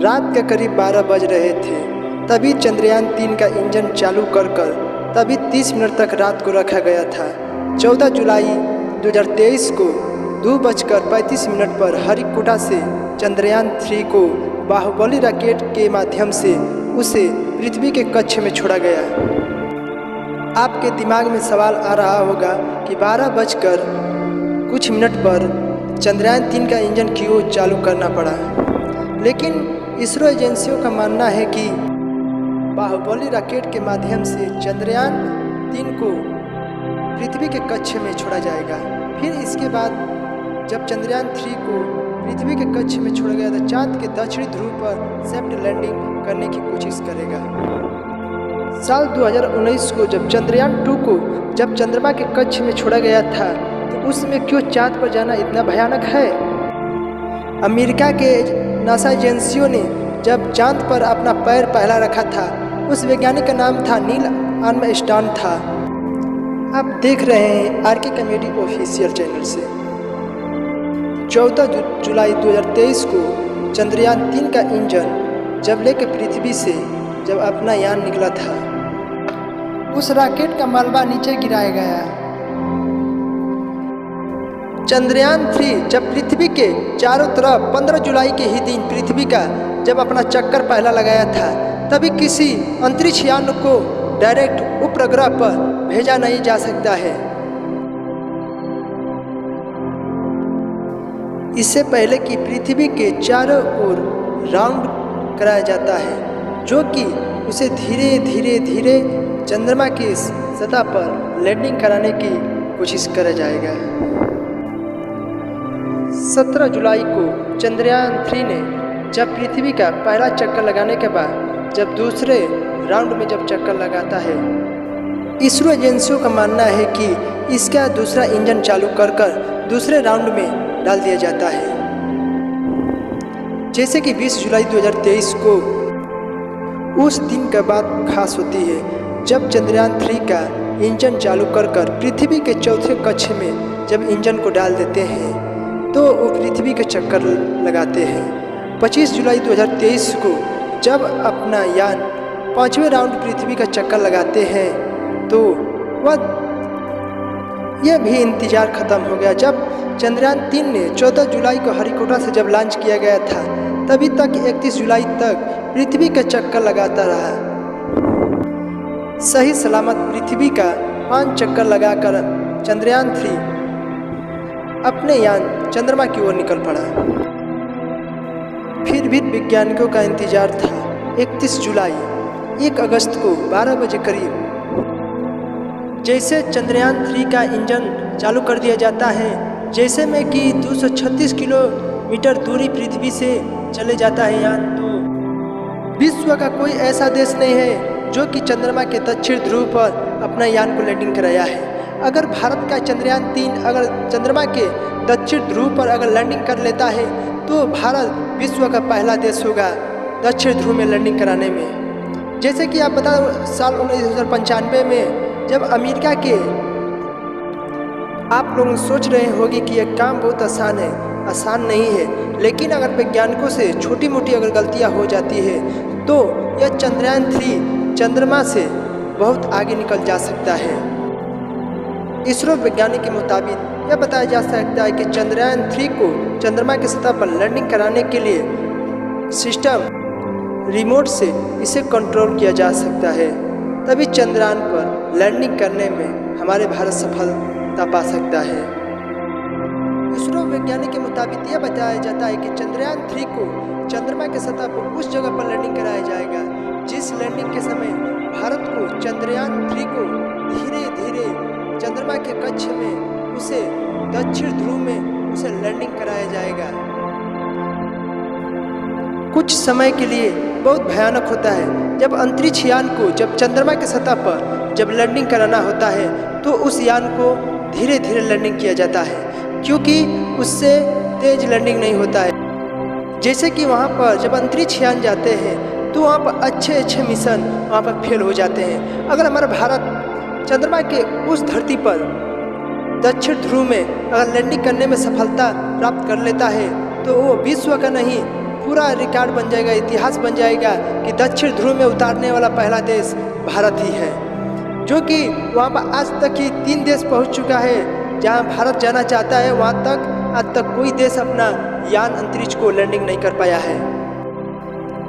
रात के करीब 12 बज रहे थे। तभी चंद्रयान-3 का इंजन चालू कर तभी 30 मिनट तक रात को रखा गया था। 14 जुलाई 2023 को 2:35 पर हरिकोटा से चंद्रयान-3 को बाहुबली रॉकेट के माध्यम से उसे पृथ्वी के कक्ष में छोड़ा गया। आपके दिमाग में सवाल आ रहा होगा कि 12 बजकर कुछ मिनट पर चंद्रयान-3 का इंजन क्यों चालू करना पड़ा। लेकिन इसरो एजेंसियों का मानना है कि बाहुबली रॉकेट के माध्यम से चंद्रयान-3 को पृथ्वी के कक्ष में छोड़ा जाएगा। फिर इसके बाद जब चंद्रयान-3 को पृथ्वी के कक्ष में छोड़ा गया तो चांद के दक्षिणी ध्रुव पर सॉफ्ट लैंडिंग करने की कोशिश करेगा। साल 2019 को जब चंद्रयान-2 को जब चंद्रमा के कक्ष में छोड़ा गया था तो उसमें क्यों चांद पर जाना इतना भयानक है। अमेरिका के नासा एजेंसियों ने जब चांद पर अपना पैर पहला रखा था उस वैज्ञानिक का नाम था नील आर्मस्ट्रॉन्ग था। आप देख रहे हैं आरके कॉमेडी ऑफिशियल चैनल से। 14 जुलाई 2023 को चंद्रयान-3 का इंजन जब लेकर पृथ्वी से जब अपना यान निकला था उस रॉकेट का मलबा नीचे गिराया गया। चंद्रयान-3 जब पृथ्वी के चारों तरफ 15 जुलाई के ही दिन पृथ्वी का जब अपना चक्कर पहला लगाया था तभी किसी अंतरिक्ष यान को डायरेक्ट उपग्रह पर भेजा नहीं जा सकता है। इससे पहले कि पृथ्वी के चारों ओर राउंड कराया जाता है जो कि उसे धीरे धीरे चंद्रमा की सतह पर लैंडिंग कराने की कोशिश करा जाएगा। 17 जुलाई को चंद्रयान-3 ने जब पृथ्वी का पहला चक्कर लगाने के बाद जब दूसरे राउंड में जब चक्कर लगाता है इसरो एजेंसियों का मानना है कि इसका दूसरा इंजन चालू कर दूसरे राउंड में डाल दिया जाता है। जैसे कि 20 जुलाई 2023 को उस दिन का बात खास होती है जब चंद्रयान-3 का इंजन चालू कर पृथ्वी के चौथे कक्ष में जब इंजन को डाल देते हैं तो वो पृथ्वी के चक्कर लगाते हैं। 25 जुलाई 2023 को जब अपना यान 5वें राउंड पृथ्वी का चक्कर लगाते हैं तो वह यह भी इंतज़ार ख़त्म हो गया। जब चंद्रयान-3 ने 14 जुलाई को हरिकोटा से जब लॉन्च किया गया था तभी तक 31 जुलाई तक पृथ्वी का चक्कर लगाता रहा। सही सलामत पृथ्वी का 5 चक्कर लगाकर चंद्रयान-3 अपने यान चंद्रमा की ओर निकल पड़ा। फिर भी वैज्ञानिकों का इंतजार था 31 जुलाई 1 अगस्त को 12 बजे करीब जैसे चंद्रयान-3 का इंजन चालू कर दिया जाता है जैसे में कि 236 किलोमीटर दूरी पृथ्वी से चले जाता है यान। तो विश्व का कोई ऐसा देश नहीं है जो कि चंद्रमा के दक्षिण ध्रुव पर अपना यान को लैंडिंग कराया है। अगर भारत का चंद्रयान-3 अगर चंद्रमा के दक्षिण ध्रुव पर अगर लैंडिंग कर लेता है तो भारत विश्व का पहला देश होगा दक्षिण ध्रुव में लैंडिंग कराने में। जैसे कि आप बता साल 1995 में जब अमेरिका के आप लोग सोच रहे होंगे कि यह काम बहुत आसान है, आसान नहीं है। लेकिन अगर वैज्ञानिकों से छोटी मोटी अगर गलतियां हो जाती है तो यह चंद्रयान-3 चंद्रमा से बहुत आगे निकल जा सकता है। इसरो वैज्ञानिक के मुताबिक यह बताया जा सकता है कि चंद्रयान-3 को चंद्रमा की सतह पर लैंडिंग कराने के लिए सिस्टम रिमोट से इसे कंट्रोल किया जा सकता है। तभी चंद्रयान पर लैंडिंग करने में हमारे भारत सफलता पा सकता है। इसरो वैज्ञानिक के मुताबिक यह बताया जाता है कि चंद्रयान-3 को चंद्रमा के सतह पर उस जगह पर लैंडिंग कराया जाएगा जिस लैंडिंग के समय भारत को चंद्रयान-3 को धीरे धीरे चंद्रमा के कक्ष में उसे दक्षिण ध्रुव में उसे लैंडिंग कराया जाएगा। कुछ समय के लिए बहुत भयानक होता है जब अंतरिक्ष यान को जब चंद्रमा की सतह पर जब लैंडिंग कराना होता है तो उस यान को धीरे धीरे लैंडिंग किया जाता है क्योंकि उससे तेज लैंडिंग नहीं होता है। जैसे कि वहाँ पर जब अंतरिक्ष यान जाते हैं तो वहाँ पर अच्छे मिशन वहाँ पर फेल हो जाते हैं। अगर हमारा भारत चंद्रमा के उस धरती पर दक्षिण ध्रुव में अगर लैंडिंग करने में सफलता प्राप्त कर लेता है तो वो विश्व का नहीं पूरा रिकॉर्ड बन जाएगा, इतिहास बन जाएगा कि दक्षिण ध्रुव में उतारने वाला पहला देश भारत ही है। जो कि वहाँ पर आज तक ही 3 देश पहुँच चुका है। जहाँ भारत जाना चाहता है वहाँ तक आज तक कोई देश अपना यान अंतरिक्ष को लैंडिंग नहीं कर पाया है।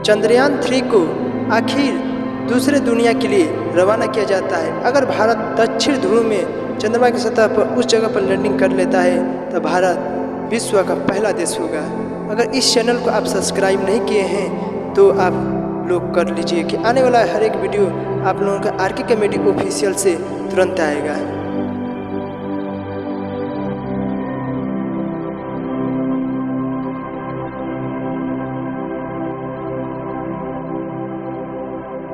चंद्रयान 3 को आखिर दूसरे दुनिया के लिए रवाना किया जाता है। अगर भारत दक्षिण ध्रुव में चंद्रमा की सतह पर उस जगह पर लैंडिंग कर लेता है तो भारत विश्व का पहला देश होगा। अगर इस चैनल को आप सब्सक्राइब नहीं किए हैं तो आप लोग कर लीजिए कि आने वाला हर एक वीडियो आप लोगों का आरके कॉमेडी ऑफिशियल से तुरंत आएगा।